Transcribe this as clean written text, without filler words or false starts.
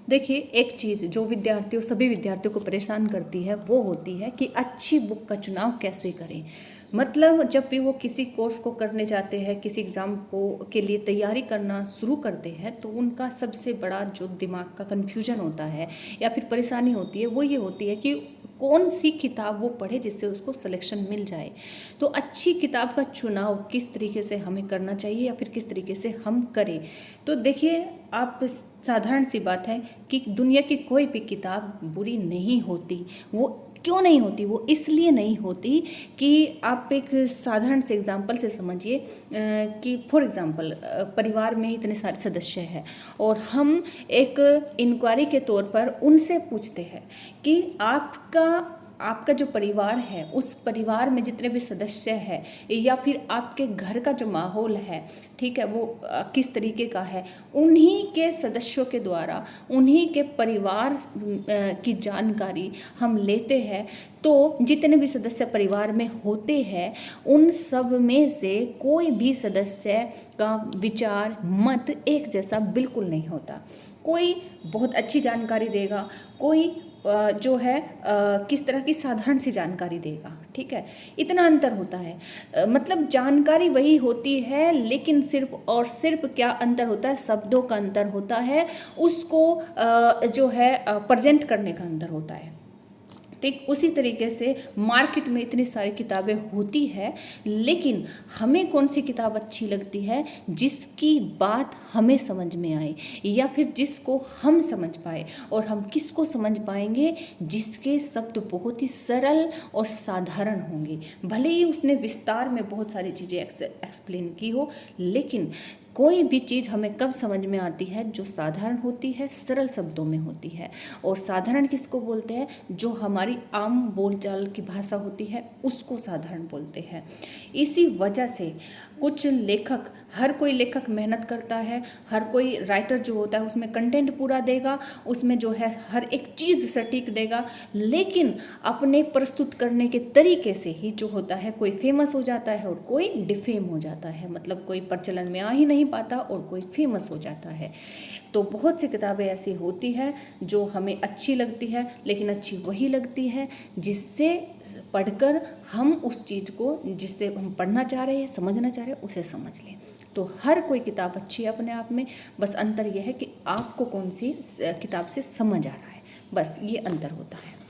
देखिए, एक चीज़ जो सभी विद्यार्थियों को परेशान करती है वो होती है कि अच्छी बुक का चुनाव कैसे करें। मतलब जब भी वो किसी कोर्स को करने जाते हैं, किसी एग्ज़ाम को के लिए तैयारी करना शुरू करते हैं, तो उनका सबसे बड़ा जो दिमाग का कन्फ्यूजन होता है या फिर परेशानी होती है वो ये होती है कि कौन सी किताब वो पढ़े जिससे उसको सिलेक्शन मिल जाए। तो अच्छी किताब का चुनाव किस तरीके से हमें करना चाहिए या फिर किस तरीके से हम करें। तो देखिए, आप साधारण सी बात है कि दुनिया की कोई भी किताब बुरी नहीं होती। वो क्यों नहीं होती? वो इसलिए नहीं होती कि आप एक साधारण से एग्जाम्पल से समझिए कि फॉर एग्जाम्पल परिवार में इतने सारे सदस्य हैं और हम एक इंक्वायरी के तौर पर उनसे पूछते हैं कि आपका जो परिवार है, उस परिवार में जितने भी सदस्य हैं या फिर आपके घर का जो माहौल है, ठीक है, वो किस तरीके का है, उन्हीं के सदस्यों के द्वारा, उन्हीं के परिवार की जानकारी हम लेते हैं। तो जितने भी सदस्य परिवार में होते हैं, उन सब में से कोई भी सदस्य का विचार, मत एक जैसा बिल्कुल नहीं होता। कोई बहुत अच्छी जानकारी देगा, कोई जो है किस तरह की साधारण सी जानकारी देगा, ठीक है, इतना अंतर होता है। मतलब जानकारी वही होती है, लेकिन सिर्फ और सिर्फ क्या अंतर होता है? शब्दों का अंतर होता है, उसको जो है प्रेजेंट करने का अंतर होता है। ठीक उसी तरीके से मार्केट में इतनी सारी किताबें होती है, लेकिन हमें कौन सी किताब अच्छी लगती है? जिसकी बात हमें समझ में आए या फिर जिसको हम समझ पाए। और हम किसको समझ पाएंगे? जिसके शब्द बहुत ही सरल और साधारण होंगे। भले ही उसने विस्तार में बहुत सारी चीज़ें एक्सप्लेन की हो, लेकिन कोई भी चीज़ हमें कब समझ में आती है? जो साधारण होती है, सरल शब्दों में होती है। और साधारण किसको बोलते हैं? जो हमारी आम बोलचाल की भाषा होती है, उसको साधारण बोलते हैं। इसी वजह से कुछ लेखक, हर कोई लेखक मेहनत करता है, हर कोई राइटर जो होता है उसमें कंटेंट पूरा देगा, उसमें जो है हर एक चीज़ सटीक देगा, लेकिन अपने प्रस्तुत करने के तरीके से ही जो होता है, कोई फेमस हो जाता है और कोई डिफेम हो जाता है। मतलब कोई प्रचलन में आ ही नहीं पाता और कोई फेमस हो जाता है। तो बहुत सी किताबें ऐसी होती हैं जो हमें अच्छी लगती है, लेकिन अच्छी वही लगती है जिससे पढ़कर हम उस चीज़ को, जिससे हम पढ़ना चाह रहे हैं, समझना चाह रहे हैं, उसे समझ लें। तो हर कोई किताब अच्छी है अपने आप में, बस अंतर यह है कि आपको कौन सी किताब से समझ आ रहा है, बस ये अंतर होता है।